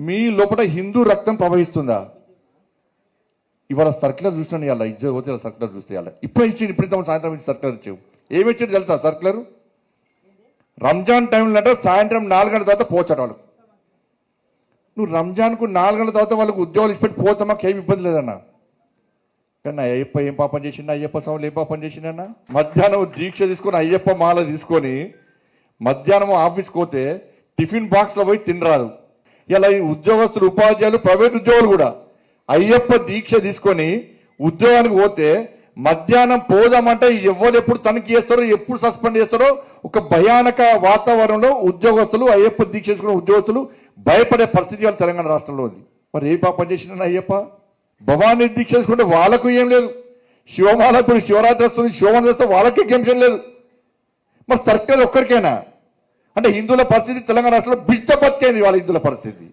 మీ లోపల హిందూ రక్తం ప్రవహిస్తుందా? ఇవాళ సర్క్యులర్ చూసినాను, ఇవాళ ఇజ్జత్ పోతే సర్క్యులర్ చూస్తే ఇవాళ ఇప్పుడే ఇచ్చింది, ఇప్పుడు సాయంత్రం ఇచ్చి సర్క్యులర్ ఇచ్చావు. ఏమి ఇచ్చింది తెలుసా సర్క్యులర్? రంజాన్ టైంలో అంటే సాయంత్రం 4 గంటల తర్వాత పోచట వాళ్ళు. నువ్వు రంజాన్కు 4 గంటల తర్వాత వాళ్ళకు ఉద్యోగాలు ఇచ్చిపెట్టి పోతే మాకు ఏమి ఇబ్బంది లేదన్నా. కానీ అయ్యప్ప ఏం పాపం చేసిండు? అయ్యప్ప స్వాములు ఏం పాపం చేసిండన్నా? మధ్యాహ్నం దీక్ష తీసుకొని అయ్యప్ప మాల తీసుకొని మధ్యాహ్నం ఆఫీస్కి పోతే టిఫిన్ బాక్స్లో పోయి తినరాదు. ఇలా ఈ ఉద్యోగస్తులు, ఉపాధ్యాయులు, ప్రైవేట్ ఉద్యోగులు కూడా అయ్యప్ప దీక్ష తీసుకొని ఉద్యోగానికి పోతే మధ్యాహ్నం పోదామంటే ఎవరు ఎప్పుడు తనిఖీ చేస్తారో, ఎప్పుడు సస్పెండ్ చేస్తారో ఒక భయానక వాతావరణంలో ఉద్యోగస్తులు, అయ్యప్ప దీక్ష చేసుకున్న ఉద్యోగస్తులు భయపడే పరిస్థితి వాళ్ళ తెలంగాణ రాష్ట్రంలో ఉంది. మరి ఏ పాపం చేసిన అయ్యప్ప? భవానీ దీక్ష చేసుకుంటే వాళ్ళకు ఏం లేదు, శివమాల ఇప్పుడు శివరాత్రి వస్తుంది, శివమాల చేస్తే వాళ్ళకి టెన్షన్ లేదు. మరి సర్కార్ ఒక్కరికైనా అంటే హిందువుల పరిస్థితి తెలంగాణ రాష్ట్రంలో బిడ్డ బతికేంది వాళ్ళ హిందువుల పరిస్థితి.